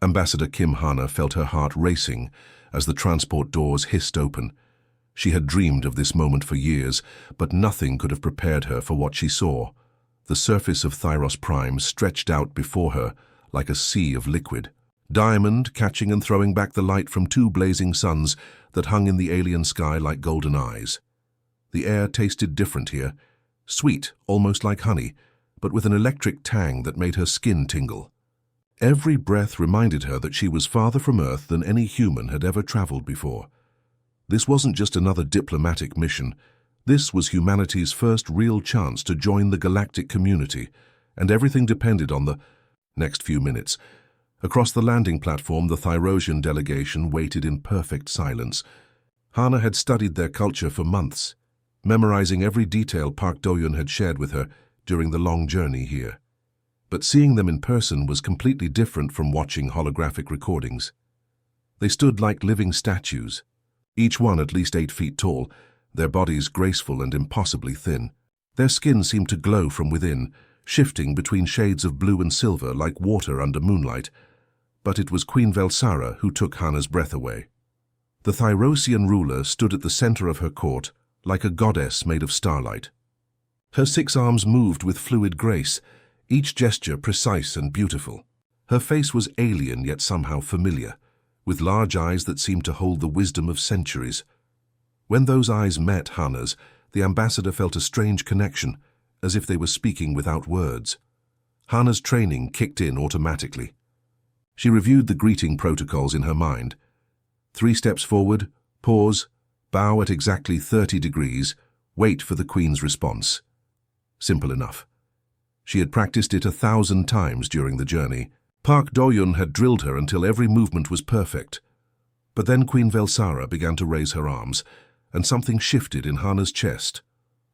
Ambassador Kim Hana felt her heart racing as the transport doors hissed open. She had dreamed of this moment for years, but nothing could have prepared her for what she saw. The surface of Thyros Prime stretched out before her like a sea of liquid. Diamond catching and throwing back the light from two blazing suns that hung in the alien sky like golden eyes. The air tasted different here, sweet, almost like honey, but with an electric tang that made her skin tingle. Every breath reminded her that she was farther from Earth than any human had ever traveled before. This wasn't just another diplomatic mission. This was humanity's first real chance to join the galactic community, and everything depended on the next few minutes. Across the landing platform, the Thyrosian delegation waited in perfect silence. Hana had studied their culture for months, memorizing every detail Park Do-yeon had shared with her during the long journey here. But seeing them in person was completely different from watching holographic recordings. They stood like living statues, each one at least 8 feet tall, their bodies graceful and impossibly thin. Their skin seemed to glow from within, shifting between shades of blue and silver like water under moonlight. But it was Queen Velsara who took Hana's breath away. The Thyrosian ruler stood at the center of her court, like a goddess made of starlight. Her 6 arms moved with fluid grace, each gesture precise and beautiful. Her face was alien yet somehow familiar, with large eyes that seemed to hold the wisdom of centuries. When those eyes met Hana's, the ambassador felt a strange connection, as if they were speaking without words. Hana's training kicked in automatically. She reviewed the greeting protocols in her mind. 3 steps forward, pause, bow at exactly 30 degrees, wait for the Queen's response. Simple enough. She had practiced it 1,000 times during the journey. Park Do-yeon had drilled her until every movement was perfect. But then Queen Velsara began to raise her arms, and something shifted in Hana's chest.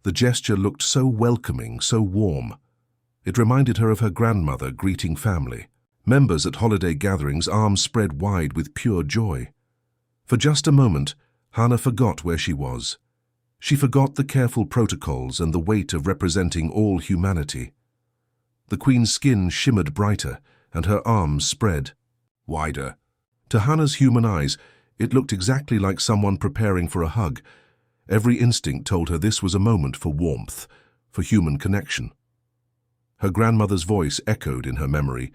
The gesture looked so welcoming, so warm. It reminded her of her grandmother greeting family. Members at holiday gatherings, arms spread wide with pure joy. For just a moment, Hana forgot where she was. She forgot the careful protocols and the weight of representing all humanity. The Queen's skin shimmered brighter, and her arms spread wider. To Hana's human eyes, it looked exactly like someone preparing for a hug. Every instinct told her this was a moment for warmth, for human connection. Her grandmother's voice echoed in her memory.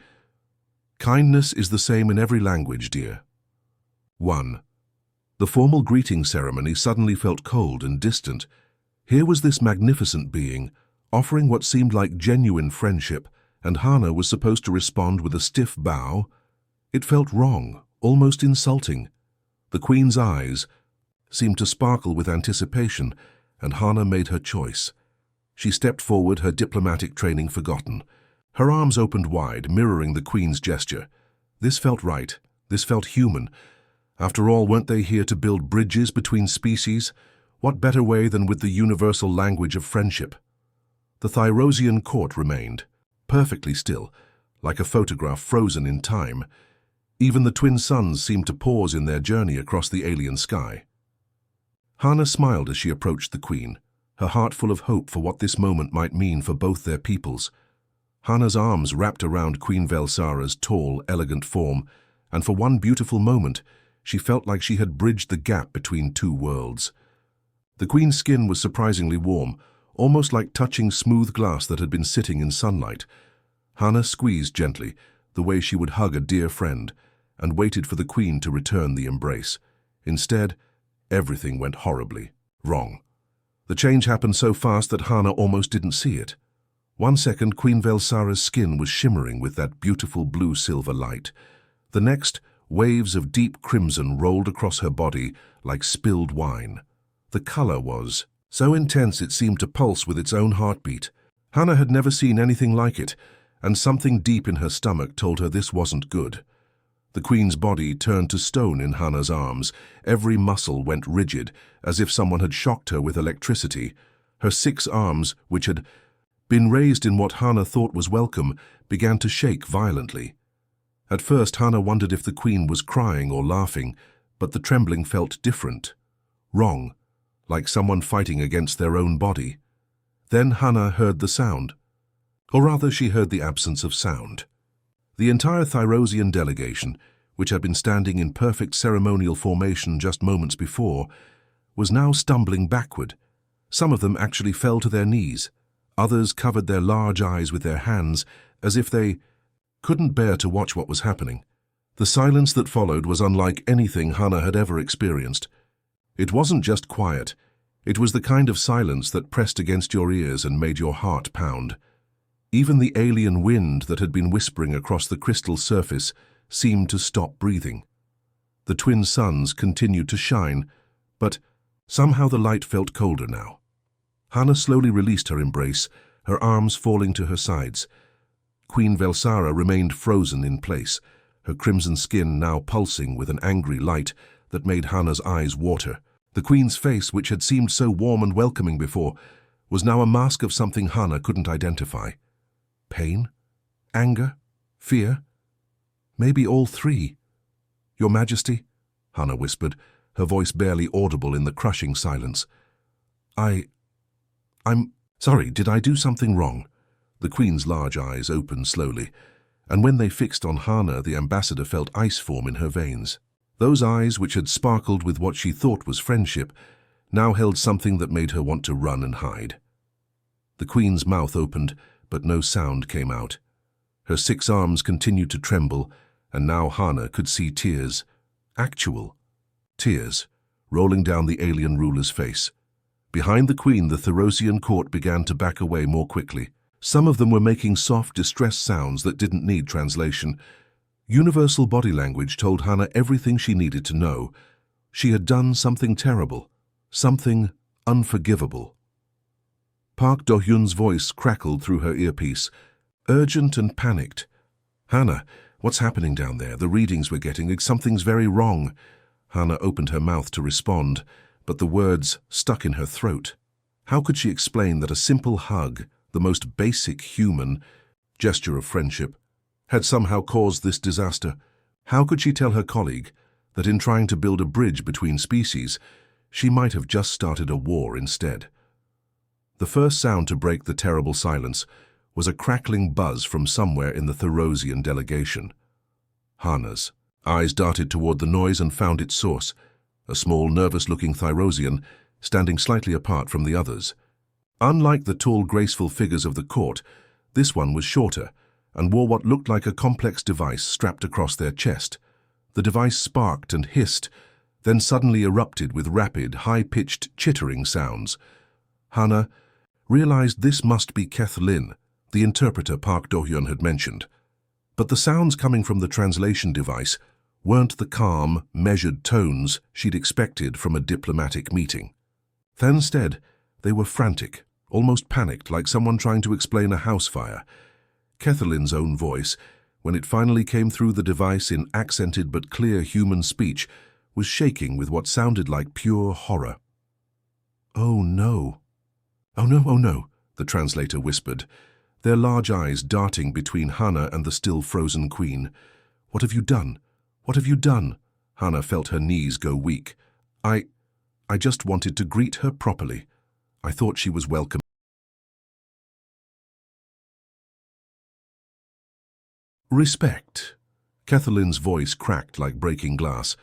"Kindness is the same in every language, dear." 1. The formal greeting ceremony suddenly felt cold and distant. Here was this magnificent being, offering what seemed like genuine friendship, and Hana was supposed to respond with a stiff bow. It felt wrong, almost insulting. The Queen's eyes seemed to sparkle with anticipation, and Hana made her choice. She stepped forward, her diplomatic training forgotten. Her arms opened wide, mirroring the Queen's gesture. This felt right. This felt human. After all, weren't they here to build bridges between species? What better way than with the universal language of friendship? The Thyrosian court remained, perfectly still, like a photograph frozen in time. Even the twin suns seemed to pause in their journey across the alien sky. Hana smiled as she approached the Queen, her heart full of hope for what this moment might mean for both their peoples. Hana's arms wrapped around Queen Velsara's tall, elegant form, and for one beautiful moment, she felt like she had bridged the gap between 2 worlds. The Queen's skin was surprisingly warm, almost like touching smooth glass that had been sitting in sunlight. Hana squeezed gently, the way she would hug a dear friend, and waited for the Queen to return the embrace. Instead, everything went horribly wrong. The change happened so fast that Hana almost didn't see it. One second, Queen Velsara's skin was shimmering with that beautiful blue-silver light. The next, waves of deep crimson rolled across her body like spilled wine. The color was so intense it seemed to pulse with its own heartbeat. Hana had never seen anything like it, and something deep in her stomach told her this wasn't good. The Queen's body turned to stone in Hana's arms. Every muscle went rigid, as if someone had shocked her with electricity. Her 6 arms, which had been raised in what Hana thought was welcome, began to shake violently. At first, Hana wondered if the Queen was crying or laughing, but the trembling felt different. Wrong, like someone fighting against their own body. Then Hana heard the sound. Or rather, she heard the absence of sound. The entire Thyrosian delegation, which had been standing in perfect ceremonial formation just moments before, was now stumbling backward. Some of them actually fell to their knees. Others covered their large eyes with their hands, as if they couldn't bear to watch what was happening. The silence that followed was unlike anything Hannah had ever experienced. It wasn't just quiet. It was the kind of silence that pressed against your ears and made your heart pound. Even the alien wind that had been whispering across the crystal surface seemed to stop breathing. The twin suns continued to shine, but somehow the light felt colder now. Hannah slowly released her embrace, her arms falling to her sides. Queen Velsara remained frozen in place, her crimson skin now pulsing with an angry light that made Hannah's eyes water. The queen's face, which had seemed so warm and welcoming before, was now a mask of something Hannah couldn't identify. Pain? Anger? Fear? Maybe all three. "Your Majesty," Hannah whispered, her voice barely audible in the crushing silence. I'm sorry, did I do something wrong?" The queen's large eyes opened slowly, and when they fixed on Hannah, the ambassador felt ice form in her veins. Those eyes, which had sparkled with what she thought was friendship, now held something that made her want to run and hide. The queen's mouth opened, but no sound came out. Her 6 arms continued to tremble, and now Hannah could see tears, actual tears, rolling down the alien ruler's face. Behind the queen, the Thyrosian court began to back away more quickly. Some of them were making soft, distressed sounds that didn't need translation. Universal body language told Hannah everything she needed to know. She had done something terrible, something unforgivable. Park Do-hyun's voice crackled through her earpiece, urgent and panicked. "Hannah, what's happening down there? The readings we're getting, something's very wrong." Hannah opened her mouth to respond, but the words stuck in her throat. How could she explain that a simple hug, the most basic human gesture of friendship, had somehow caused this disaster? How could she tell her colleague that in trying to build a bridge between species, she might have just started a war instead? The first sound to break the terrible silence was a crackling buzz from somewhere in the Thyrosian delegation. Hannah's eyes darted toward the noise and found its source, a small, nervous-looking Thyrosian standing slightly apart from the others. Unlike the tall, graceful figures of the court, this one was shorter and wore what looked like a complex device strapped across their chest. The device sparked and hissed, then suddenly erupted with rapid, high-pitched chittering sounds. Hannah realized this must be Keth Lin, the interpreter Park Do-hyun had mentioned. But the sounds coming from the translation device weren't the calm, measured tones she'd expected from a diplomatic meeting. Instead, they were frantic, almost panicked, like someone trying to explain a house fire. Ketherlin's own voice, when it finally came through the device in accented but clear human speech, was shaking with what sounded like pure horror. "Oh no. Oh no, oh no," the translator whispered, their large eyes darting between Hannah and the still frozen queen. "What have you done? What have you done?" Hannah felt her knees go weak. I just wanted to greet her properly. I thought she was welcome." "Respect." Ketherlin's voice cracked like breaking glass.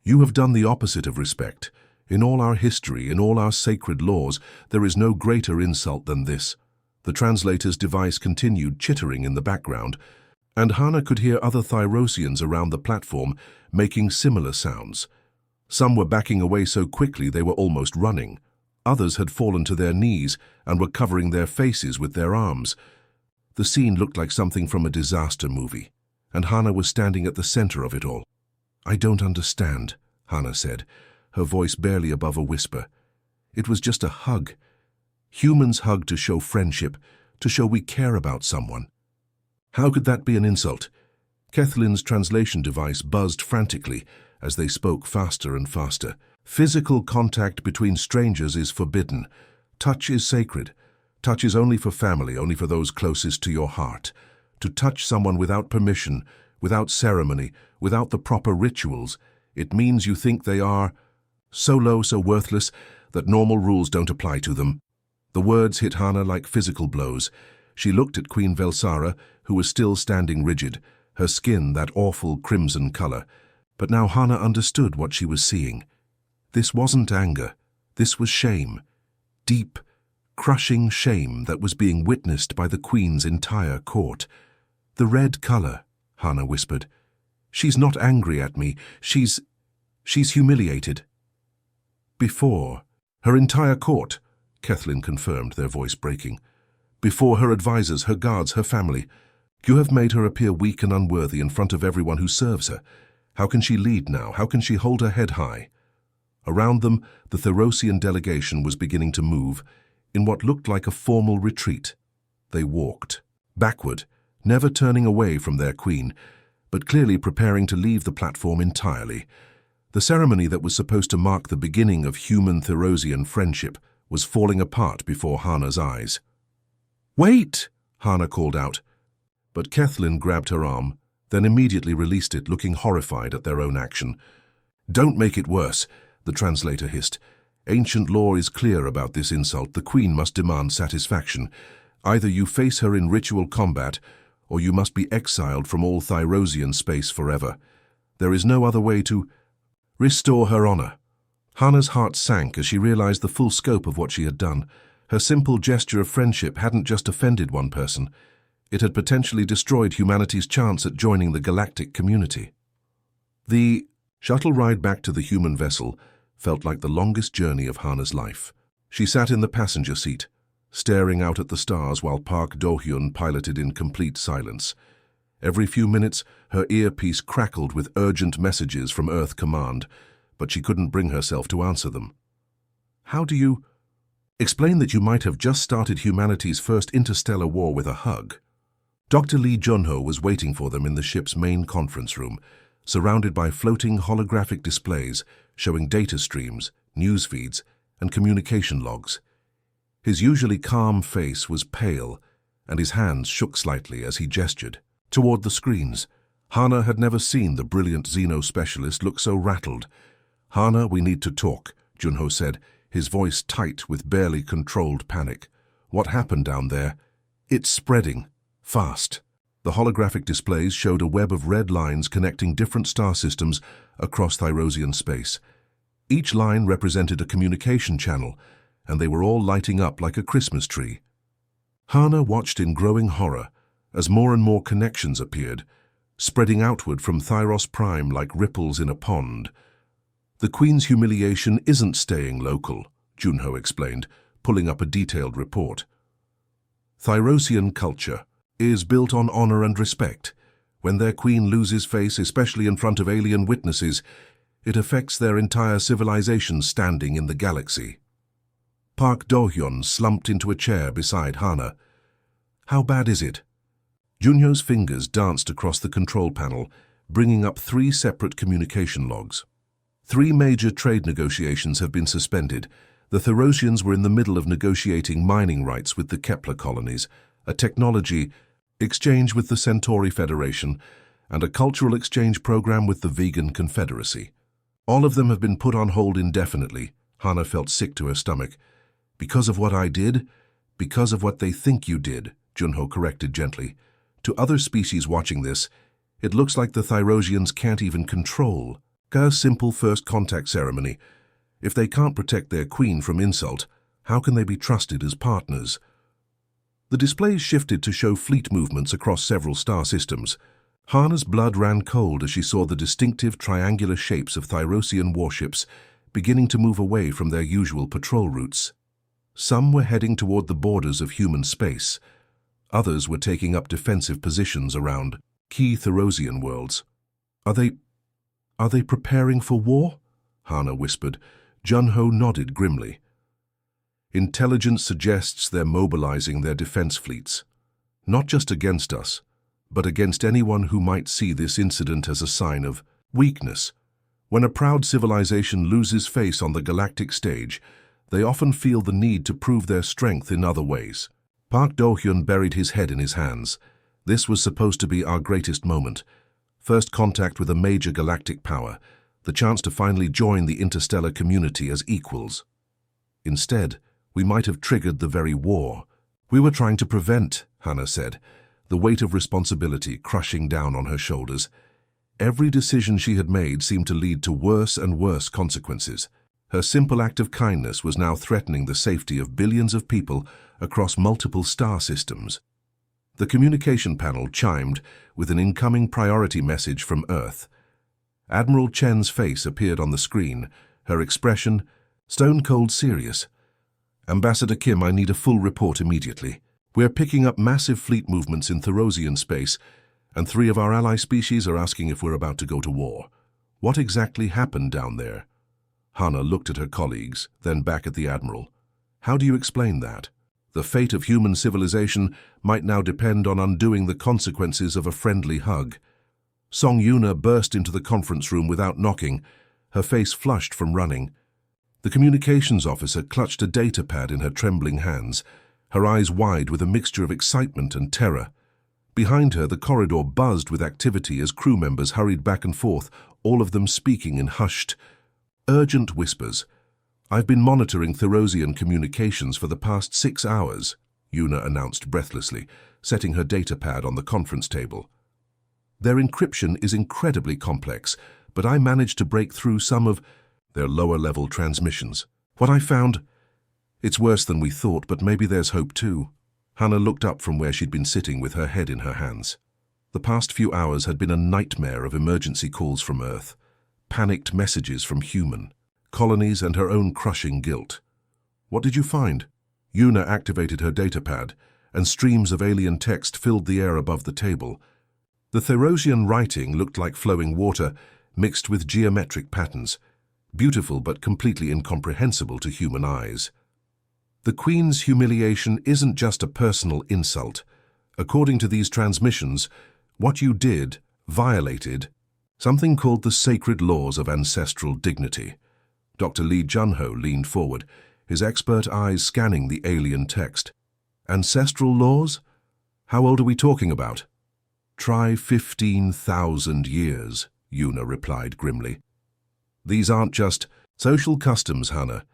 "You have done the opposite of respect. In all our history, in all our sacred laws, there is no greater insult than this." The translator's device continued chittering in the background, and Hannah could hear other Thyrosians around the platform making similar sounds. Some were backing away so quickly they were almost running. Others had fallen to their knees and were covering their faces with their arms. The scene looked like something from a disaster movie, and Hannah was standing at the center of it all. "I don't understand," Hannah said, her voice barely above a whisper. "It was just a hug. Humans hug to show friendship, to show we care about someone. How could that be an insult?" Kethlin's translation device buzzed frantically as they spoke faster and faster. "Physical contact between strangers is forbidden. Touch is sacred. Touch is only for family, only for those closest to your heart. To touch someone without permission, without ceremony, without the proper rituals, it means you think they are so low, so worthless, that normal rules don't apply to them." The words hit Hannah like physical blows. She looked at Queen Velsara, who was still standing rigid, her skin that awful crimson color. But now Hana understood what she was seeing. This wasn't anger. This was shame. Deep, crushing shame that was being witnessed by the Queen's entire court. "The red color," Hana whispered. "She's not angry at me. She's humiliated." "Before her entire court," Kathleen confirmed, their voice breaking. "Before her advisors, her guards, her family. You have made her appear weak and unworthy in front of everyone who serves her. How can she lead now? How can she hold her head high?" Around them, the Therosian delegation was beginning to move, in what looked like a formal retreat. They walked, backward, never turning away from their queen, but clearly preparing to leave the platform entirely. The ceremony that was supposed to mark the beginning of human-Therosian friendship was falling apart before Hana's eyes. "Wait!" Hana called out. But Kathleen grabbed her arm, then immediately released it, looking horrified at their own action. "Don't make it worse," the translator hissed. "Ancient law is clear about this insult. The Queen must demand satisfaction. Either you face her in ritual combat, or you must be exiled from all Therosian space forever. There is no other way to restore her honor." Hana's heart sank as she realized the full scope of what she had done. Her simple gesture of friendship hadn't just offended one person. It had potentially destroyed humanity's chance at joining the galactic community. The shuttle ride back to the human vessel felt like the longest journey of Hana's life. She sat in the passenger seat, staring out at the stars while Park Do-hyun piloted in complete silence. Every few minutes, her earpiece crackled with urgent messages from Earth Command, but she couldn't bring herself to answer them. "How do you explain that you might have just started humanity's first interstellar war with a hug?" Dr. Lee Junho was waiting for them in the ship's main conference room, surrounded by floating holographic displays showing data streams, news feeds, and communication logs. His usually calm face was pale, and his hands shook slightly as he gestured toward the screens. Hana had never seen the brilliant Xeno specialist look so rattled. "Hana, we need to talk," Junho said, his voice tight with barely controlled panic. "What happened down there? It's spreading. Fast." The holographic displays showed a web of red lines connecting different star systems across Therosian space. Each line represented a communication channel, and they were all lighting up like a Christmas tree. Hana watched in growing horror as more and more connections appeared, spreading outward from Thyros Prime like ripples in a pond. "The Queen's humiliation isn't staying local," Junho explained, pulling up a detailed report. "Therosian culture is built on honor and respect. When their queen loses face, especially in front of alien witnesses, it affects their entire civilization's standing in the galaxy." Park Do-hyun slumped into a chair beside Hana. "How bad is it?" Junho's fingers danced across the control panel, bringing up 3 separate communication logs. 3 major trade negotiations have been suspended. The Therosians were in the middle of negotiating mining rights with the Kepler colonies, a technology exchange with the Centauri Federation, and a cultural exchange program with the Vegan Confederacy. All of them have been put on hold indefinitely. Hana felt sick to her stomach. "Because of what I did? Because of what they think you did," Junho corrected gently. "To other species watching this, it looks like the Therosians can't even control a simple first contact ceremony. If they can't protect their queen from insult, how can they be trusted as partners?" The displays shifted to show fleet movements across several star systems. Hana's blood ran cold as she saw the distinctive triangular shapes of Therosian warships beginning to move away from their usual patrol routes. Some were heading toward the borders of human space. Others were taking up defensive positions around key Therosian worlds. Are they preparing for war?" Hana whispered. Junho nodded grimly. "Intelligence suggests they're mobilizing their defense fleets. Not just against us, but against anyone who might see this incident as a sign of weakness. When a proud civilization loses face on the galactic stage, they often feel the need to prove their strength in other ways." Park Do-hyun buried his head in his hands. "This was supposed to be our greatest moment. First contact with a major galactic power, the chance to finally join the interstellar community as equals. Instead, we might have triggered the very war we were trying to prevent," Hana said. the weight of responsibility crushing down on her shoulders. Every decision she had made seemed to lead to worse and worse consequences. Her simple act of kindness was now threatening the safety of billions of people across multiple star systems. The communication panel chimed with an incoming priority message from Earth. Admiral Chen's face appeared on the screen, her expression stone-cold serious. "Ambassador Kim, I need a full report immediately. We're picking up massive fleet movements in Therosian space, and 3 of our ally species are asking if we're about to go to war. What exactly happened down there?" Hannah looked at her colleagues, then back at the Admiral. "How do you explain that? The fate of human civilization might now depend on undoing the consequences of a friendly hug." Song Yuna burst into the conference room without knocking, her face flushed from running. The communications officer clutched a data pad in her trembling hands, her eyes wide with a mixture of excitement and terror. Behind her, the corridor buzzed with activity as crew members hurried back and forth, all of them speaking in hushed, urgent whispers. "I've been monitoring Therosian communications for the past 6 hours, Yuna announced breathlessly, setting her data pad on the conference table. "Their encryption is incredibly complex, but I managed to break through some of their lower-level transmissions. What I found, it's worse than we thought, but maybe there's hope too." Hannah looked up from where she'd been sitting with her head in her hands. The past few hours had been a nightmare of emergency calls from Earth, panicked messages from human colonies, and her own crushing guilt. "What did you find?" Yuna activated her datapad, and streams of alien text filled the air above the table. The Therosian writing looked like flowing water, mixed with geometric patterns, beautiful but completely incomprehensible to human eyes. "The Queen's humiliation isn't just a personal insult. According to these transmissions, what you did violated something called the sacred laws of ancestral dignity." Dr. Lee Junho leaned forward, his expert eyes scanning the alien text. "Ancestral laws? How old are we talking about?" "Try 15,000 years, Yuna replied grimly. "These aren't just social customs, Hannah.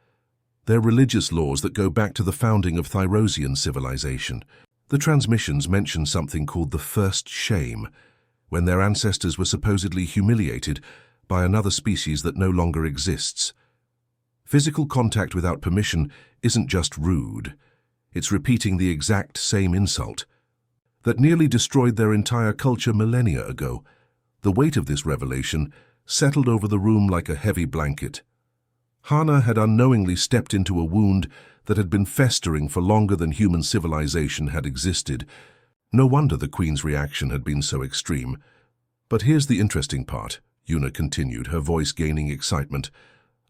They're religious laws that go back to the founding of Therosian civilization. The transmissions mention something called the first shame, when their ancestors were supposedly humiliated by another species that no longer exists. Physical contact without permission isn't just rude. It's repeating the exact same insult that nearly destroyed their entire culture millennia ago. The weight of this revelation settled over the room like a heavy blanket. Hannah had unknowingly stepped into a wound that had been festering for longer than human civilization had existed. No wonder the Queen's reaction had been so extreme. "But here's the interesting part," Yuna continued, her voice gaining excitement.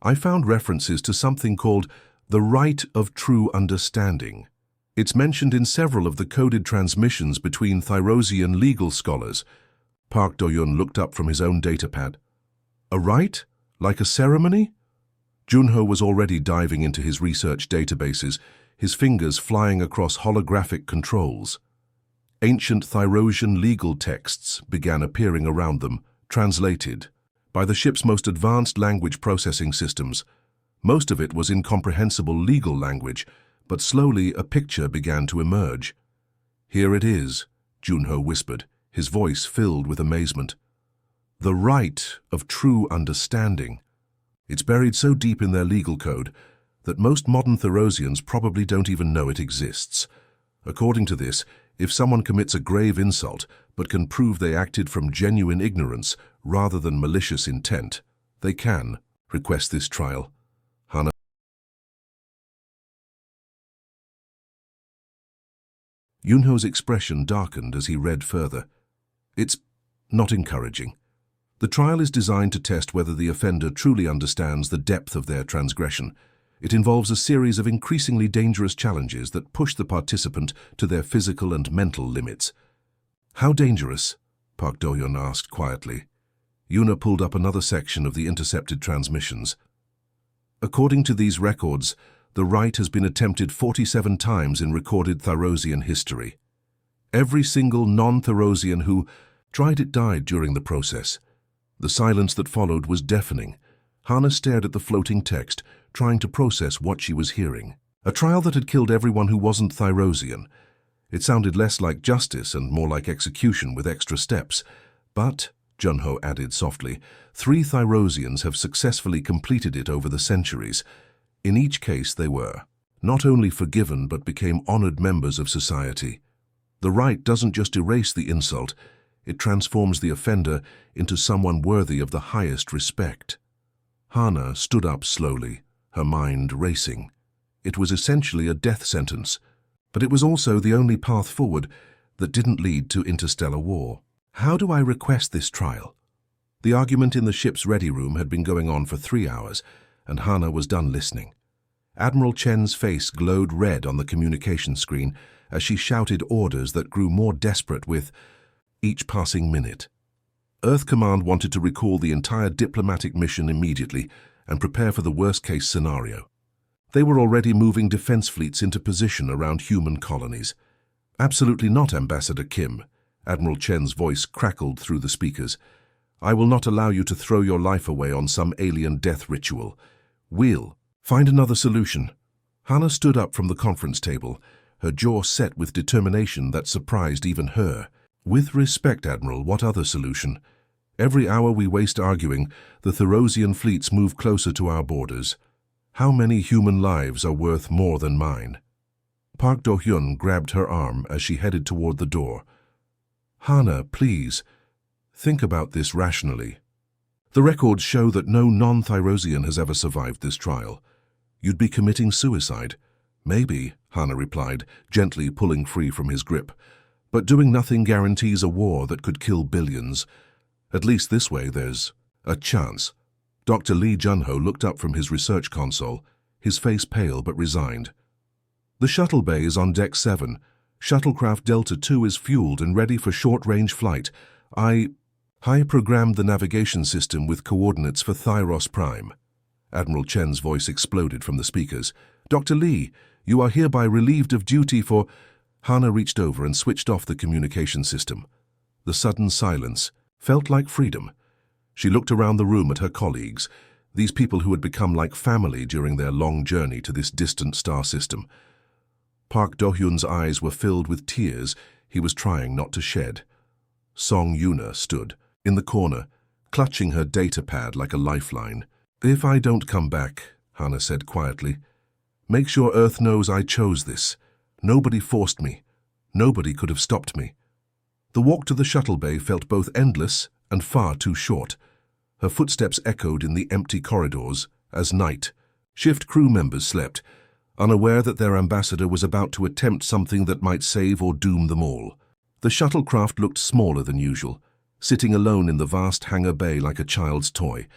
"I found references to something called the right of true understanding. It's mentioned in several of the coded transmissions between Therosian legal scholars." Park Do-yun looked up from his own datapad. "A rite? Like a ceremony?" Junho was already diving into his research databases, his fingers flying across holographic controls. Ancient Therosian legal texts began appearing around them, translated by the ship's most advanced language processing systems. Most of it was incomprehensible legal language, but slowly a picture began to emerge. "Here it is," Junho whispered, his voice filled with amazement. "The right of true understanding. It's buried so deep in their legal code that most modern Therosians probably don't even know it exists. According to this, if someone commits a grave insult but can prove they acted from genuine ignorance rather than malicious intent, they can request this trial." Hannah. Yunho's expression darkened as he read further. "It's not encouraging. The trial is designed to test whether the offender truly understands the depth of their transgression. It involves a series of increasingly dangerous challenges that push the participant to their physical and mental limits." "How dangerous?" Park Do-yun asked quietly. Yuna pulled up another section of the intercepted transmissions. "According to these records, the rite has been attempted 47 times in recorded Therosian history. Every single non-Therosian who tried it died during the process." The silence that followed was deafening. Hannah stared at the floating text, trying to process what she was hearing. A trial that had killed everyone who wasn't Therosian. It sounded less like justice and more like execution with extra steps. But, Junho added softly, 3 Thyrosians have successfully completed it over the centuries. In each case they were not only forgiven but became honored members of society. The rite doesn't just erase the insult, it transforms the offender into someone worthy of the highest respect. Hana stood up slowly, her mind racing. It was essentially a death sentence, but it was also the only path forward that didn't lead to interstellar war. How do I request this trial? The argument in the ship's ready room had been going on for 3 hours, and Hana was done listening. Admiral Chen's face glowed red on the communication screen as she shouted orders that grew more desperate with each passing minute. Earth Command wanted to recall the entire diplomatic mission immediately and prepare for the worst-case scenario. They were already moving defense fleets into position around human colonies. Absolutely not, Ambassador Kim. Admiral Chen's voice crackled through the speakers. I will not allow you to throw your life away on some alien death ritual. We'll find another solution. Hana stood up from the conference table, her jaw set with determination that surprised even her. With respect, Admiral, what other solution? Every hour we waste arguing, the Thyrosian fleets move closer to our borders. How many human lives are worth more than mine? Park Do-hyun grabbed her arm as she headed toward the door. Hana, please, think about this rationally. The records show that no non-Thyrosian has ever survived this trial. You'd be committing suicide. Maybe, Hana replied, gently pulling free from his grip. But doing nothing guarantees a war that could kill billions. At least this way there's a chance. Dr. Lee Junho looked up from his research console, his face pale but resigned. The shuttle bay is on Deck 7. Shuttlecraft Delta 2 is fueled and ready for short-range flight. I programmed the navigation system with coordinates for Thyros Prime. Admiral Chen's voice exploded from the speakers. Dr. Lee, you are hereby relieved of duty for... Hana reached over and switched off the communication system. The sudden silence felt like freedom. She looked around the room at her colleagues, these people who had become like family during their long journey to this distant star system. Park Do-hyun's eyes were filled with tears he was trying not to shed. Song Yuna stood in the corner, clutching her data pad like a lifeline. If I don't come back, Hana said quietly, make sure Earth knows I chose this. Nobody forced me. Nobody could have stopped me. The walk to the shuttle bay felt both endless and far too short. Her footsteps echoed in the empty corridors as night. Shift crew members slept, unaware that their ambassador was about to attempt something that might save or doom them all. The shuttlecraft looked smaller than usual, sitting alone in the vast hangar bay like a child's toy.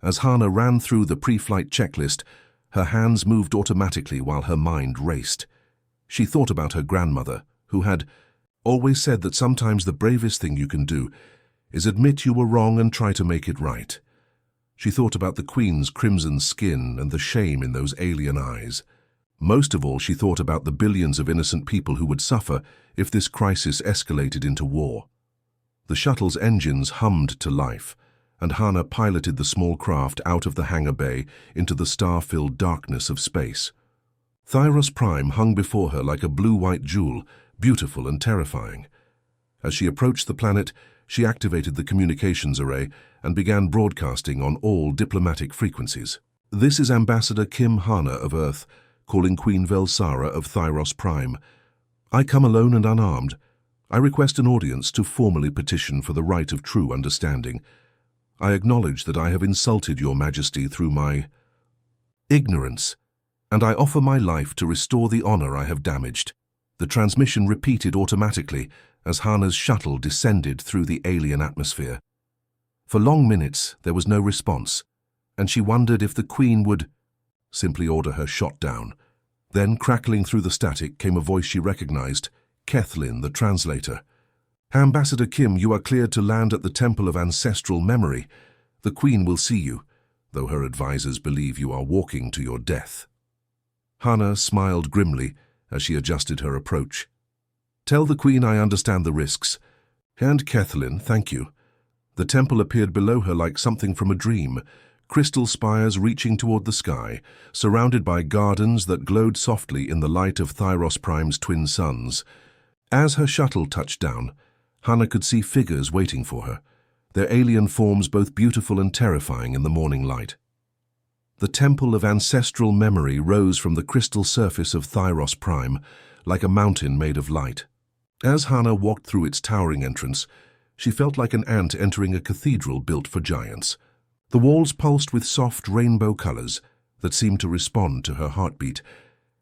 As Hana ran through the pre-flight checklist, her hands moved automatically while her mind raced. She thought about her grandmother, who had always said that sometimes the bravest thing you can do is admit you were wrong and try to make it right. She thought about the Queen's crimson skin and the shame in those alien eyes. Most of all, she thought about the billions of innocent people who would suffer if this crisis escalated into war. The shuttle's engines hummed to life, and Hana piloted the small craft out of the hangar bay into the star-filled darkness of space. Thyros Prime hung before her like a blue-white jewel, beautiful and terrifying. As she approached the planet, she activated the communications array and began broadcasting on all diplomatic frequencies. This is Ambassador Kim Hana of Earth, calling Queen Velsara of Thyros Prime. I come alone and unarmed. I request an audience to formally petition for the right of true understanding. I acknowledge that I have insulted your majesty through my ignorance, and I offer my life to restore the honor I have damaged. The transmission repeated automatically as Hana's shuttle descended through the alien atmosphere. For long minutes there was no response, and she wondered if the Queen would simply order her shot down. Then, crackling through the static, came a voice she recognized, Kethlin, the translator. Ambassador Kim, you are cleared to land at the Temple of Ancestral Memory. The Queen will see you, though her advisors believe you are walking to your death. Hana smiled grimly as she adjusted her approach. Tell the Queen I understand the risks. And Kethlin, thank you. The temple appeared below her like something from a dream, crystal spires reaching toward the sky, surrounded by gardens that glowed softly in the light of Thyros Prime's twin suns. As her shuttle touched down, Hannah could see figures waiting for her, their alien forms both beautiful and terrifying in the morning light. The temple of ancestral memory rose from the crystal surface of Thyros Prime, like a mountain made of light. As Hannah walked through its towering entrance, she felt like an ant entering a cathedral built for giants. The walls pulsed with soft rainbow colors that seemed to respond to her heartbeat,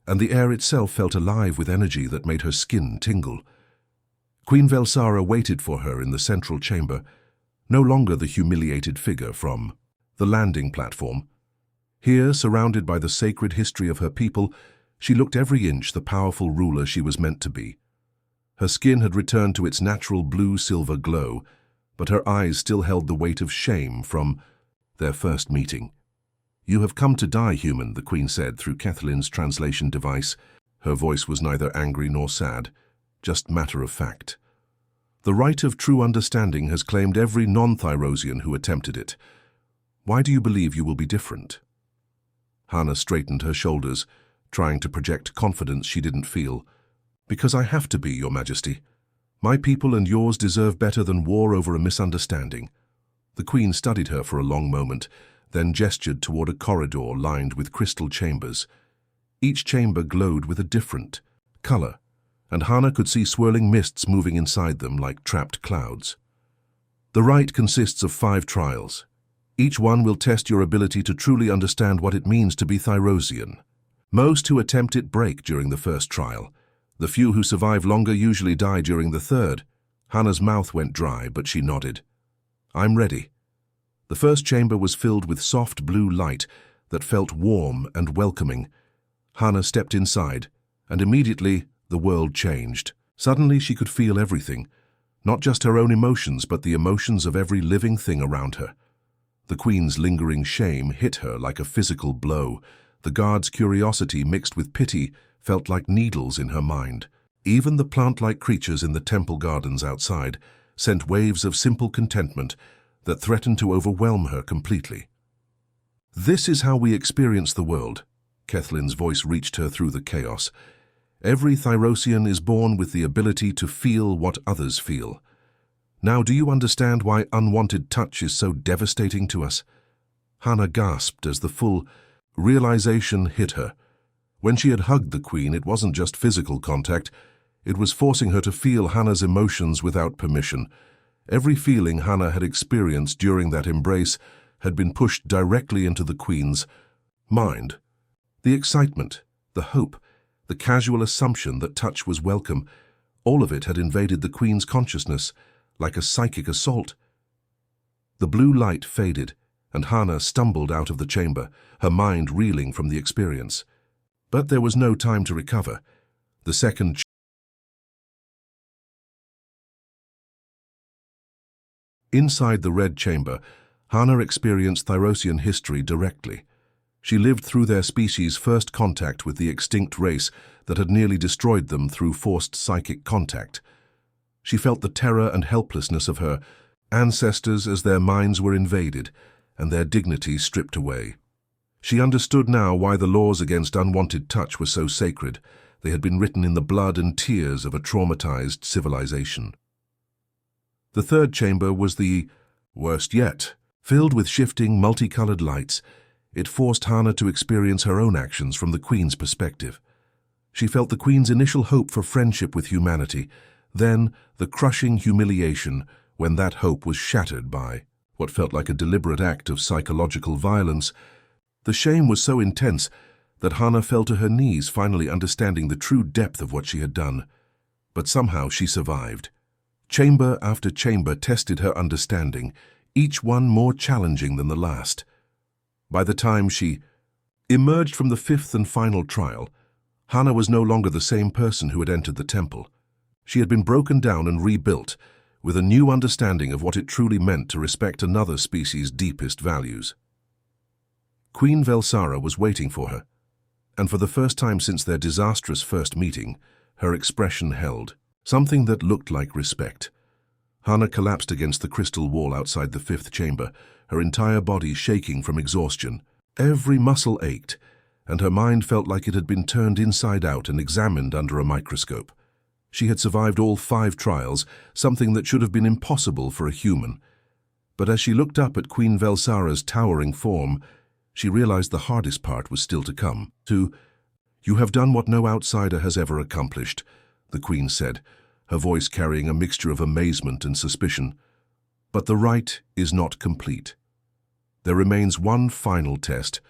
and the air itself felt alive with energy that made her skin tingle. Queen Velsara waited for her in the central chamber, no longer the humiliated figure from the landing platform. Here, surrounded by the sacred history of her people, she looked every inch the powerful ruler she was meant to be. Her skin had returned to its natural blue-silver glow, but her eyes still held the weight of shame from their first meeting. "You have come to die, human," the Queen said through Cathleen's translation device. Her voice was neither angry nor sad, just matter of fact. "The right of true understanding has claimed every non-Thyrosian who attempted it. Why do you believe you will be different?" Hannah straightened her shoulders, trying to project confidence she didn't feel. "Because I have to be, Your Majesty. My people and yours deserve better than war over a misunderstanding." The Queen studied her for a long moment, then gestured toward a corridor lined with crystal chambers. Each chamber glowed with a different color, and Hannah could see swirling mists moving inside them like trapped clouds. "The rite consists of 5 trials. Each one will test your ability to truly understand what it means to be Thyrosian. Most who attempt it break during the first trial. The few who survive longer usually die during the third." Hannah's mouth went dry, but she nodded. "I'm ready." The first chamber was filled with soft blue light that felt warm and welcoming. Hannah stepped inside, and immediately the world changed. Suddenly she could feel everything, not just her own emotions, but the emotions of every living thing around her. The Queen's lingering shame hit her like a physical blow. The guard's curiosity mixed with pity felt like needles in her mind. Even the plant-like creatures in the temple gardens outside sent waves of simple contentment that threatened to overwhelm her completely. "This is how we experience the world." Cathleen's voice reached her through the chaos. "Every Thyrosian is born with the ability to feel what others feel. Now, do you understand why unwanted touch is so devastating to us?" Hannah gasped as the full realization hit her. When she had hugged the Queen, it wasn't just physical contact. It was forcing her to feel Hannah's emotions without permission. Every feeling Hannah had experienced during that embrace had been pushed directly into the Queen's mind. The excitement, the hope, the casual assumption that touch was welcome, all of it had invaded the Queen's consciousness like a psychic assault. The blue light faded, and Hannah stumbled out of the chamber, her mind reeling from the experience. But there was no time to recover. The second Inside the Red Chamber, Hannah experienced Thyrosian history directly. She lived through their species' first contact with the extinct race that had nearly destroyed them through forced psychic contact. She felt the terror and helplessness of her ancestors as their minds were invaded and their dignity stripped away. She understood now why the laws against unwanted touch were so sacred. They had been written in the blood and tears of a traumatized civilization. The third chamber was the worst yet. Filled with shifting, multicolored lights, it forced Hannah to experience her own actions from the Queen's perspective. She felt the Queen's initial hope for friendship with humanity, then the crushing humiliation when that hope was shattered by what felt like a deliberate act of psychological violence. The shame was so intense that Hannah fell to her knees, finally understanding the true depth of what she had done. But somehow she survived. Chamber after chamber tested her understanding, each one more challenging than the last. By the time she emerged from the 5th and final trial, Hannah was no longer the same person who had entered the temple. She had been broken down and rebuilt, with a new understanding of what it truly meant to respect another species' deepest values. Queen Velsara was waiting for her, and for the first time since their disastrous first meeting, her expression held something that looked like respect. Hannah collapsed against the crystal wall outside the 5th chamber, her entire body shaking from exhaustion. Every muscle ached, and her mind felt like it had been turned inside out and examined under a microscope. She had survived all 5 trials, something that should have been impossible for a human. But as she looked up at Queen Velsara's towering form, she realized the hardest part was still to come. "You have done what no outsider has ever accomplished," the Queen said, her voice carrying a mixture of amazement and suspicion. "But the rite is not complete. There remains one final test,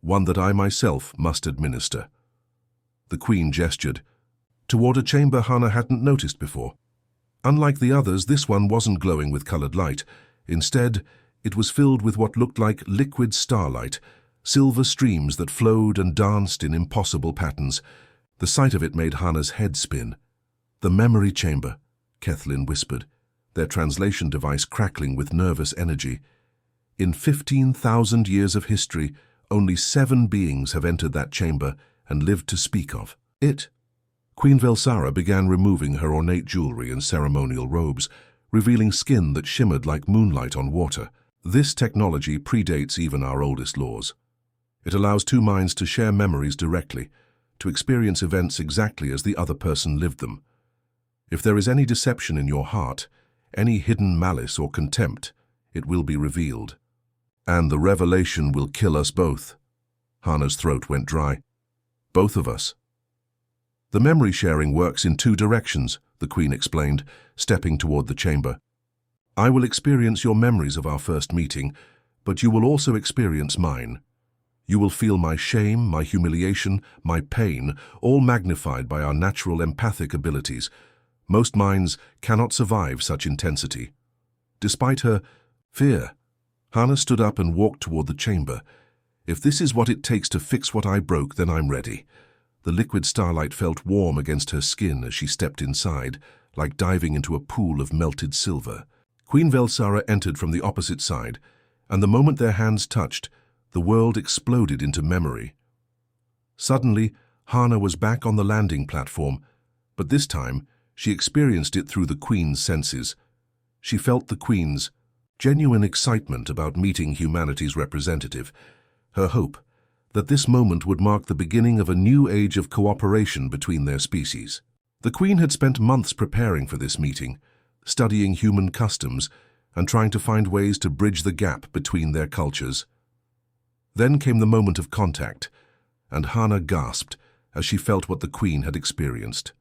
one that I myself must administer." The Queen gestured toward a chamber Hana hadn't noticed before. Unlike the others, this one wasn't glowing with colored light. Instead, it was filled with what looked like liquid starlight, silver streams that flowed and danced in impossible patterns. The sight of it made Hana's head spin. "The memory chamber," Kathleen whispered, their translation device crackling with nervous energy. "In 15,000 years of history, only 7 beings have entered that chamber and lived to speak of it." Queen Velsara began removing her ornate jewelry and ceremonial robes, revealing skin that shimmered like moonlight on water. This technology predates even our oldest laws. It allows 2 minds to share memories directly, to experience events exactly as the other person lived them. If there is any deception in your heart, any hidden malice or contempt, it will be revealed. And the revelation will kill us both. Hana's throat went dry. "Both of us." "The memory sharing works in 2 directions, the Queen explained, stepping toward the chamber. "I will experience your memories of our first meeting, but you will also experience mine. You will feel my shame, my humiliation, my pain, all magnified by our natural empathic abilities. Most minds cannot survive such intensity." Despite her fear, Hana stood up and walked toward the chamber. "If this is what it takes to fix what I broke, then I'm ready." The liquid starlight felt warm against her skin as she stepped inside, like diving into a pool of melted silver. Queen Velsara entered from the opposite side, and the moment their hands touched, the world exploded into memory. Suddenly, Hana was back on the landing platform, but this time, she experienced it through the Queen's senses. She felt the Queen's genuine excitement about meeting humanity's representative, her hope that this moment would mark the beginning of a new age of cooperation between their species. The Queen had spent months preparing for this meeting, studying human customs and trying to find ways to bridge the gap between their cultures. Then came the moment of contact, and Hana gasped as she felt what the Queen had experienced.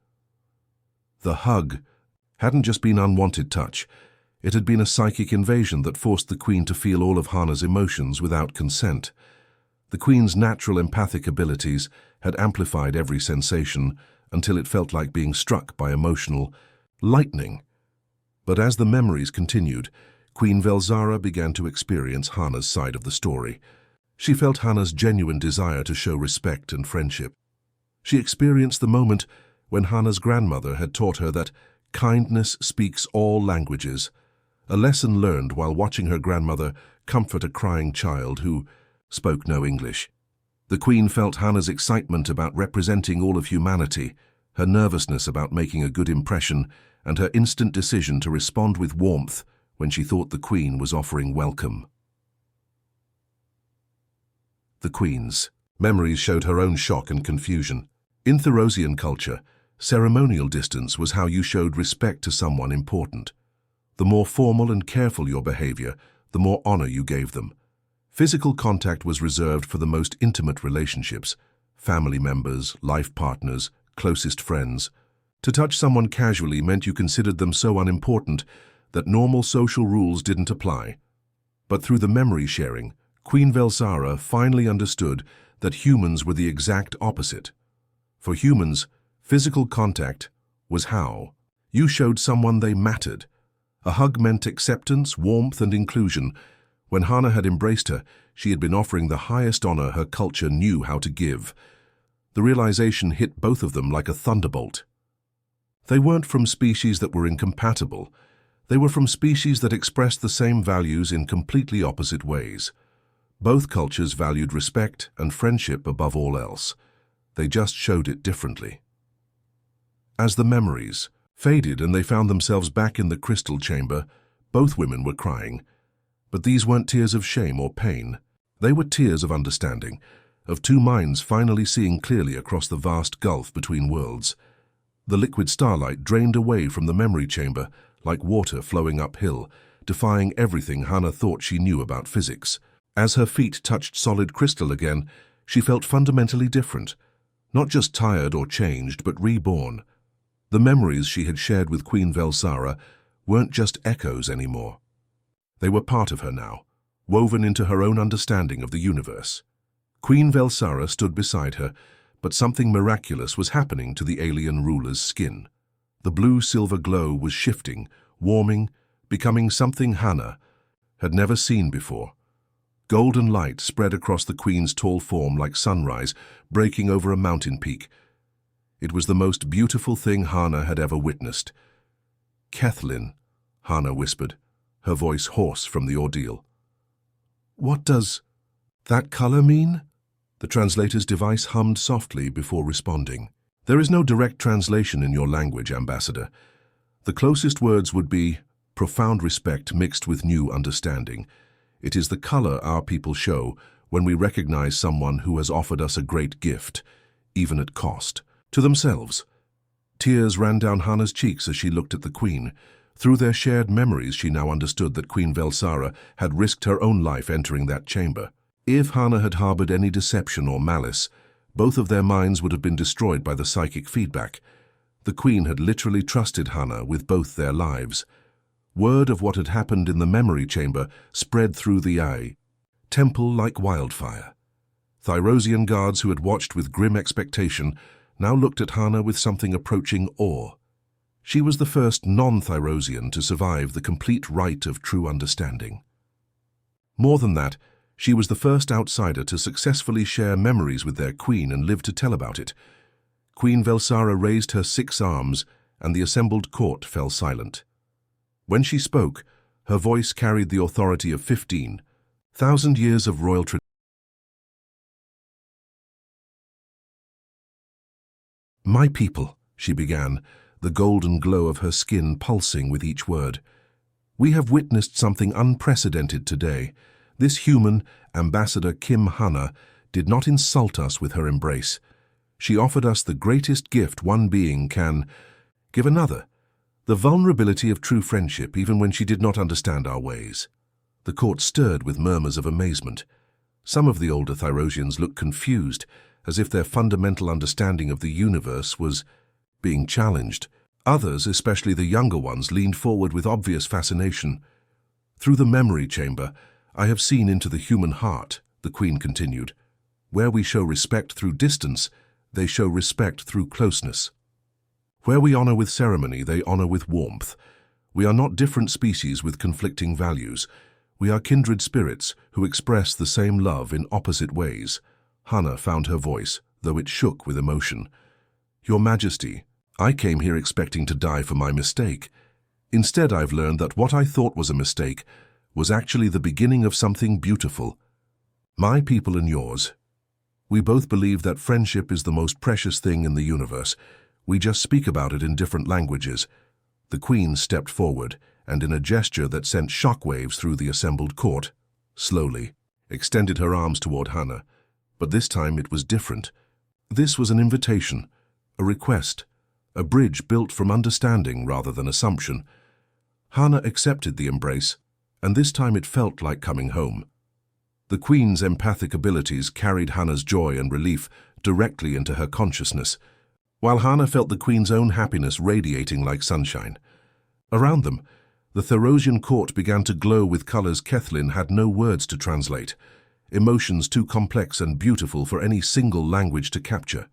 The hug hadn't just been unwanted touch. It had been a psychic invasion that forced the Queen to feel all of Hana's emotions without consent. The Queen's natural empathic abilities had amplified every sensation until it felt like being struck by emotional lightning. But as the memories continued, Queen Velsara began to experience Hana's side of the story. She felt Hana's genuine desire to show respect and friendship. She experienced the moment when Hana's grandmother had taught her that kindness speaks all languages, a lesson learned while watching her grandmother comfort a crying child who spoke no English. The Queen felt Hana's excitement about representing all of humanity, her nervousness about making a good impression, and her instant decision to respond with warmth when she thought the Queen was offering welcome. The Queen's memories showed her own shock and confusion. In Therosian culture, ceremonial distance was how you showed respect to someone important. The more formal and careful your behavior, the more honor you gave them. Physical contact was reserved for the most intimate relationships, family members, life partners, closest friends. To touch someone casually meant you considered them so unimportant that normal social rules didn't apply. But through the memory sharing, Queen Velsara finally understood that humans were the exact opposite. For humans, physical contact was how you showed someone they mattered. A hug meant acceptance, warmth, and inclusion. When Hana had embraced her, she had been offering the highest honor her culture knew how to give. The realization hit both of them like a thunderbolt. They weren't from species that were incompatible. They were from species that expressed the same values in completely opposite ways. Both cultures valued respect and friendship above all else. They just showed it differently. As the memories faded and they found themselves back in the crystal chamber, both women were crying. But these weren't tears of shame or pain. They were tears of understanding, of 2 minds finally seeing clearly across the vast gulf between worlds. The liquid starlight drained away from the memory chamber like water flowing uphill, defying everything Hannah thought she knew about physics. As her feet touched solid crystal again, she felt fundamentally different. Not just tired or changed, but reborn. The memories she had shared with Queen Velsara weren't just echoes anymore. They were part of her now, woven into her own understanding of the universe. Queen Velsara stood beside her, but something miraculous was happening to the alien ruler's skin. The blue-silver glow was shifting, warming, becoming something Hannah had never seen before. Golden light spread across the queen's tall form like sunrise, breaking over a mountain peak. It was the most beautiful thing Hannah had ever witnessed. "Kethlin," Hannah whispered, her voice hoarse from the ordeal. "What does that color mean?" The translator's device hummed softly before responding. "There is no direct translation in your language, Ambassador. The closest words would be profound respect mixed with new understanding. It is the color our people show when we recognize someone who has offered us a great gift, even at cost, to themselves." Tears ran down Hannah's cheeks as she looked at the Queen. Through their shared memories, she now understood that Queen Velsara had risked her own life entering that chamber. If Hannah had harbored any deception or malice, both of their minds would have been destroyed by the psychic feedback. The Queen had literally trusted Hannah with both their lives. Word of what had happened in the memory chamber spread through the temple like wildfire. Thyrosian guards who had watched with grim expectation now looked at Hannah with something approaching awe. She was the first non-Thyrosian to survive the complete rite of true understanding. More than that, she was the first outsider to successfully share memories with their queen and live to tell about it. Queen Velsara raised her 6 arms, and the assembled court fell silent. When she spoke, her voice carried the authority of 15,000 years of royal tradition. "My people," she began, the golden glow of her skin pulsing with each word. "We have witnessed something unprecedented today. This human, Ambassador Kim Hannah, did not insult us with her embrace. She offered us the greatest gift one being can give another, the vulnerability of true friendship even when she did not understand our ways." The court stirred with murmurs of amazement. Some of the older Thyrosians looked confused, as if their fundamental understanding of the universe was being challenged. Others, especially the younger ones, leaned forward with obvious fascination. "Through the memory chamber, I have seen into the human heart," the Queen continued. "Where we show respect through distance, they show respect through closeness. Where we honor with ceremony, they honor with warmth. We are not different species with conflicting values. We are kindred spirits who express the same love in opposite ways." Hannah found her voice, though it shook with emotion. "Your Majesty, I came here expecting to die for my mistake. Instead, I've learned that what I thought was a mistake was actually the beginning of something beautiful. My people and yours. We both believe that friendship is the most precious thing in the universe. We just speak about it in different languages." The Queen stepped forward, and in a gesture that sent shockwaves through the assembled court, slowly extended her arms toward Hannah. But this time it was different. This was an invitation, a request, a bridge built from understanding rather than assumption. Hannah accepted the embrace, and this time it felt like coming home. The Queen's empathic abilities carried Hannah's joy and relief directly into her consciousness, while Hannah felt the Queen's own happiness radiating like sunshine. Around them, the Thyrosian court began to glow with colors Kethlin had no words to translate, emotions too complex and beautiful for any single language to capture.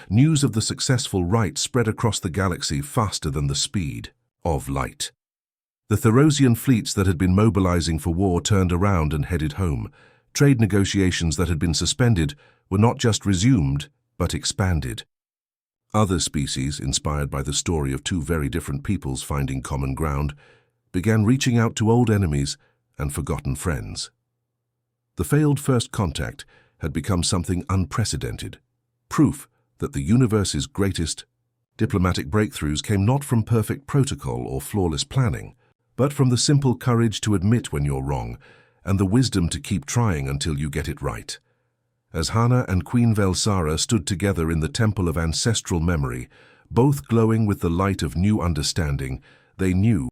News of the successful rite spread across the galaxy faster than the speed of light. The Thyrosian fleets that had been mobilizing for war turned around and headed home. Trade negotiations that had been suspended were not just resumed, but expanded. Other species, inspired by the story of 2 very different peoples finding common ground, began reaching out to old enemies and forgotten friends. The failed first contact had become something unprecedented, proof that the universe's greatest diplomatic breakthroughs came not from perfect protocol or flawless planning, but from the simple courage to admit when you're wrong and the wisdom to keep trying until you get it right. As Hannah and Queen Velsara stood together in the Temple of Ancestral Memory, Both glowing with the light of new understanding, they knew